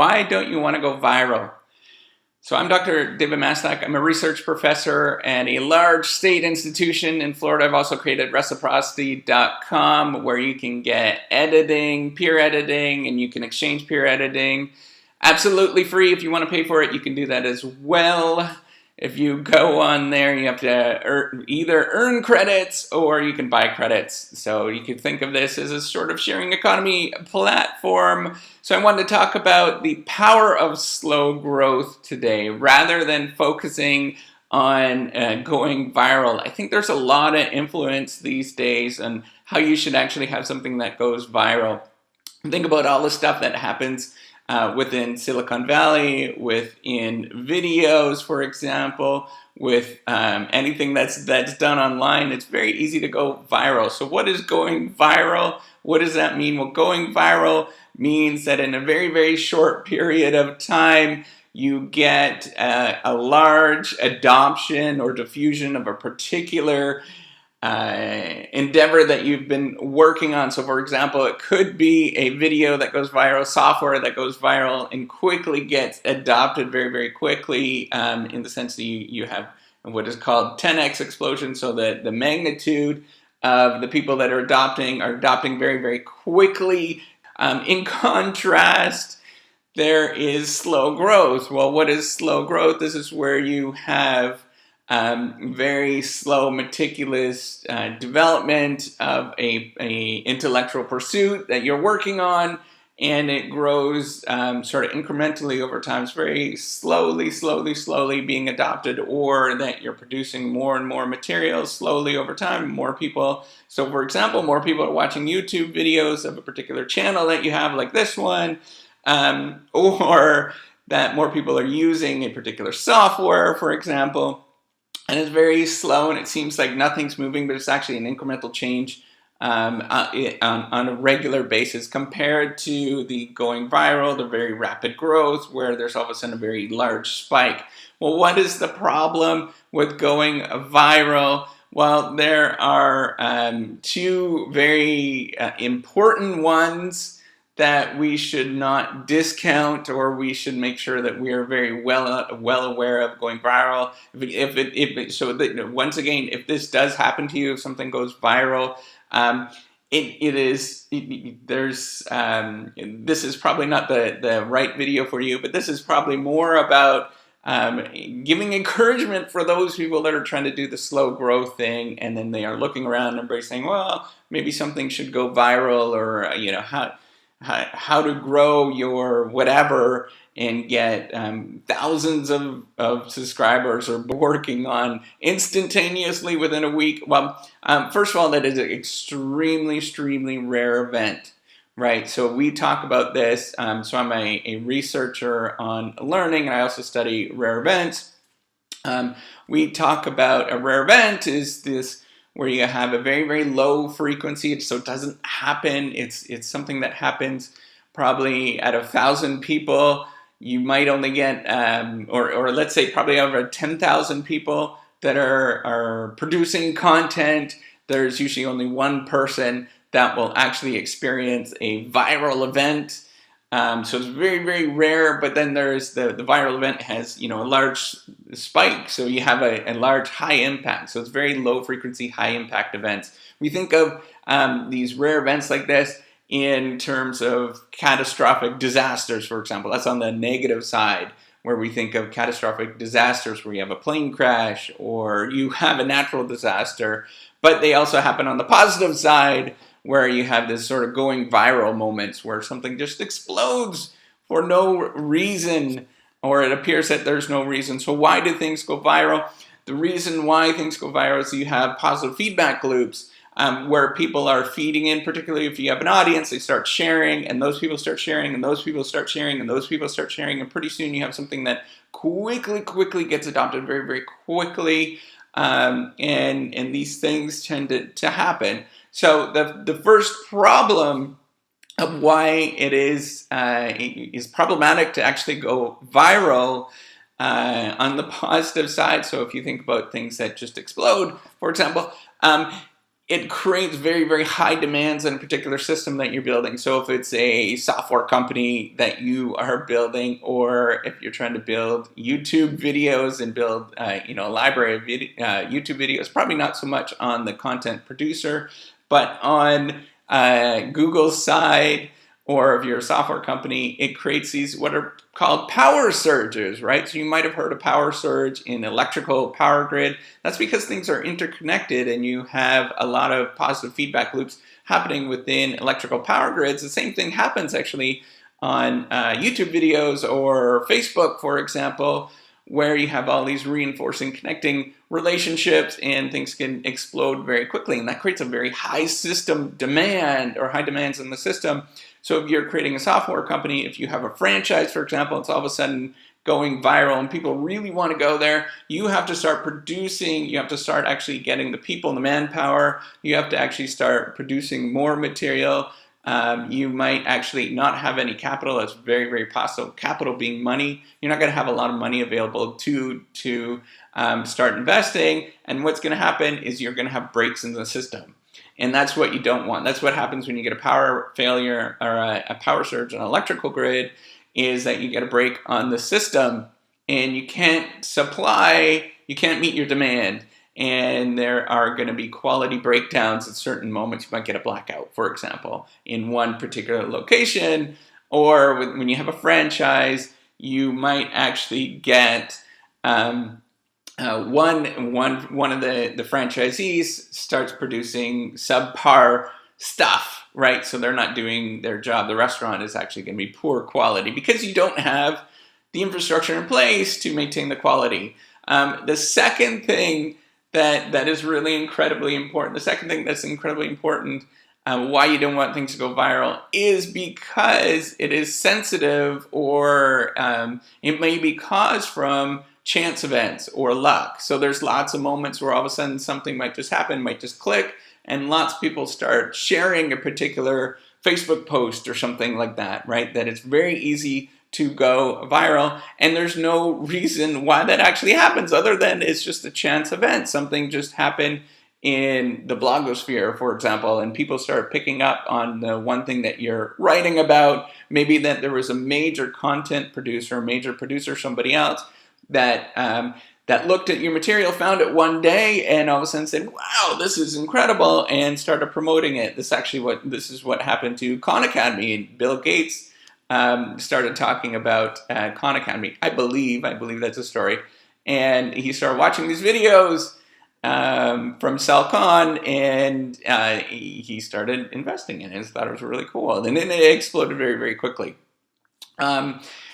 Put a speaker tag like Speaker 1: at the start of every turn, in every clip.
Speaker 1: Why don't you want to go viral? So I'm Dr. David Mastak. I'm a research professor at a large state institution in Florida. I've also created reciprocity.com where you can get editing, peer editing, and you can exchange peer editing absolutely free. If you want to pay for it, you can do that as well. If you go on there, you have to either earn credits or you can buy credits. So you could think of this as a sort of sharing economy platform. So I wanted to talk about the power of slow growth today rather than focusing on going viral. I think there's a lot of influence these days on how you should actually have something that goes viral. Think about all the stuff that happens within Silicon Valley, within videos, for example, with anything that's done online. It's very easy to go viral. So what is going viral? What does that mean? Well, going viral means that in a very, very short period of time, you get a large adoption or diffusion of a particular endeavor that you've been working on. So for example, it could be a video that goes viral, software that goes viral and quickly gets adopted very, very quickly, in the sense that you have what is called 10x explosion. So that the magnitude of the people that are adopting very, very quickly. In contrast, there is slow growth. Well, what is slow growth? This is where you have very slow, meticulous development of a intellectual pursuit that you're working on, and it grows sort of incrementally over time. It's very slowly being adopted, or that you're producing more and more materials slowly over time, more people. So for example, more people are watching YouTube videos of a particular channel that you have, like this one, or that more people are using a particular software, for example. And it's very slow, and it seems like nothing's moving, but it's actually an incremental change on a regular basis compared to the going viral, the very rapid growth, where there's all of a sudden a very large spike. Well, what is the problem with going viral? Well, there are two very important ones that we should not discount, or we should make sure that we are very well aware of going viral. Once again, if this does happen to you, if something goes viral, this is probably not the right video for you, but this is probably more about giving encouragement for those people that are trying to do the slow growth thing, and then they are looking around and everybody's saying, well, maybe something should go viral, or how to grow your whatever and get thousands of subscribers, or working on instantaneously within a week. Well, first of all, that is an extremely rare event, right? So we talk about this. So I'm a researcher on learning, and I also study rare events. We talk about a rare event is this where you have a very, very low frequency, so it doesn't happen. It's something that happens probably out of 1,000 people. You might only get, or let's say probably over 10,000 people that are producing content. There's usually only one person that will actually experience a viral event. So it's very, very rare, but then there's the viral event has, a large spike. So you have a large high impact. So it's very low frequency, high impact events. We think of these rare events like this in terms of catastrophic disasters, for example. That's on the negative side, where we think of catastrophic disasters where you have a plane crash or you have a natural disaster, but they also happen on the positive side, where you have this sort of going viral moments where something just explodes for no reason, or it appears that there's no reason. So why do things go viral? The reason why things go viral is you have positive feedback loops, where people are feeding in, particularly if you have an audience, they start sharing, and those people start sharing, and those people start sharing, and those people start sharing, and pretty soon you have something that quickly gets adopted very, very quickly, and these things tend to happen. So the first problem of why it is problematic to actually go viral on the positive side. So if you think about things that just explode, for example, it creates very, very high demands on a particular system that you're building. So if it's a software company that you are building, or if you're trying to build YouTube videos and build, a library of YouTube videos, probably not so much on the content producer, but on Google's side, or if you're a software company, it creates these what are called power surges, right? So you might have heard of power surge in electrical power grid. That's because things are interconnected and you have a lot of positive feedback loops happening within electrical power grids. The same thing happens actually on YouTube videos or Facebook, for example, where you have all these reinforcing, connecting relationships, and things can explode very quickly. And that creates a very high system demand, or high demands in the system. So if you're creating a software company, if you have a franchise, for example, it's all of a sudden going viral and people really want to go there, you have to start producing, you have to start actually getting the people and the manpower, you have to actually start producing more material. You might actually not have any capital. That's very, very possible. Capital being money. You're not going to have a lot of money available to start investing. And what's going to happen is you're going to have breaks in the system. And that's what you don't want. That's what happens when you get a power failure or a power surge on an electrical grid, is that you get a break on the system and you can't meet your demand. And there are going to be quality breakdowns at certain moments. You might get a blackout, for example, in one particular location. Or when you have a franchise, you might actually get one of the franchisees starts producing subpar stuff, right? So they're not doing their job. The restaurant is actually going to be poor quality because you don't have the infrastructure in place to maintain the quality. The second thing that is really incredibly important, why you don't want things to go viral, is because it is sensitive, or it may be caused from chance events or luck. So there's lots of moments where all of a sudden something might just happen, might just click, and lots of people start sharing a particular Facebook post or something like that, right? That it's very easy to go viral, and there's no reason why that actually happens other than it's just a chance event. Something just happened in the blogosphere, for example, and people start picking up on the one thing that you're writing about. Maybe that there was a major content producer, somebody else, that looked at your material, found it one day, and all of a sudden said, "Wow, this is incredible," and started promoting it. This is what happened to Khan Academy. And Bill Gates started talking about Khan Academy. I believe that's a story. And he started watching these videos from Sal Khan, and he started investing in it. He thought it was really cool. And then it exploded very, very quickly.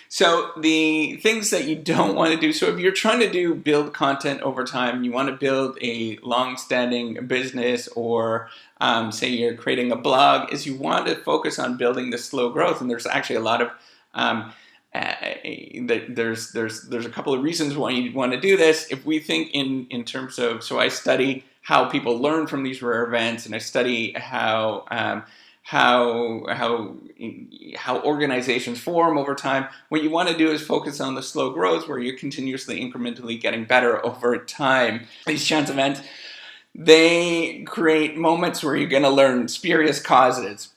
Speaker 1: So the things that you don't want to do, so if you're trying to build content over time, you want to build a long-standing business, or say you're creating a blog, is you want to focus on building the slow growth. And there's actually a lot of there's a couple of reasons why you want to do this. If we think in terms of, so I study how people learn from these rare events, and I study how organizations form over time. What you want to do is focus on the slow growth, where you're continuously, incrementally getting better over time. These chance events, they create moments where you're going to learn spurious causes.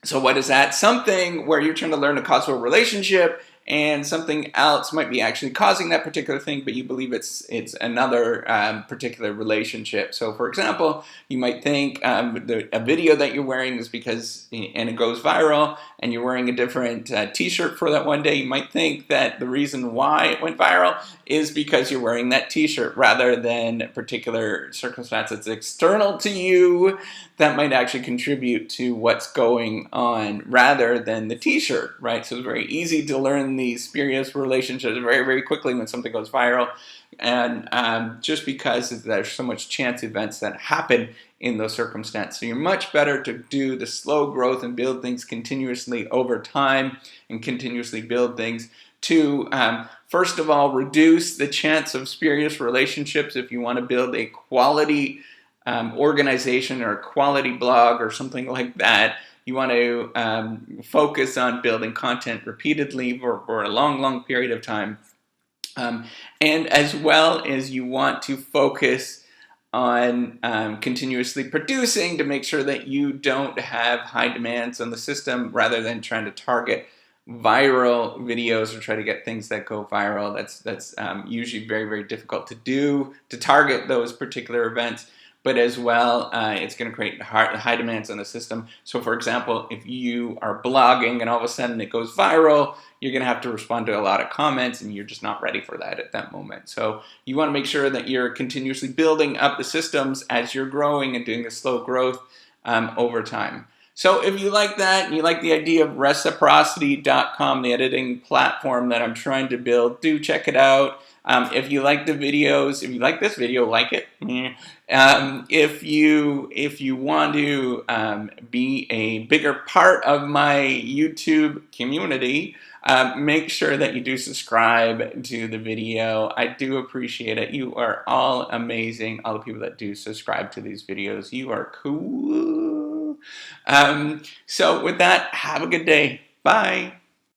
Speaker 1: So what is that? Something where you're trying to learn a causal relationship, and something else might be actually causing that particular thing, but you believe it's another particular relationship. So, for example, you might think a video that you're wearing is because, and it goes viral, and you're wearing a different T-shirt for that one day. You might think that the reason why it went viral is because you're wearing that T-shirt, rather than a particular circumstance that's external to you that might actually contribute to what's going on, rather than the T-shirt, right? So it's very easy to learn these spurious relationships very, very quickly when something goes viral, and just because there's so much chance events that happen in those circumstances. So you're much better to do the slow growth and build things continuously over time, and continuously build things to, first of all, reduce the chance of spurious relationships. If you want to build a quality organization or a quality blog or something like that, you want to focus on building content repeatedly for a long, long period of time. And as well as you want to focus on continuously producing to make sure that you don't have high demands on the system, rather than trying to target viral videos or try to get things that go viral. That's usually very, very difficult to do, to target those particular events. But as well, it's going to create high demands on the system. So for example, if you are blogging and all of a sudden it goes viral, you're going to have to respond to a lot of comments, and you're just not ready for that at that moment. So you want to make sure that you're continuously building up the systems as you're growing and doing the slow growth over time. So if you like that and you like the idea of reciprocity.com, the editing platform that I'm trying to build, do check it out. If you like the videos, if you like this video, like it. If you want to be a bigger part of my YouTube community, make sure that you do subscribe to the video. I do appreciate it. You are all amazing. All the people that do subscribe to these videos, you are cool. So with that, have a good day. Bye.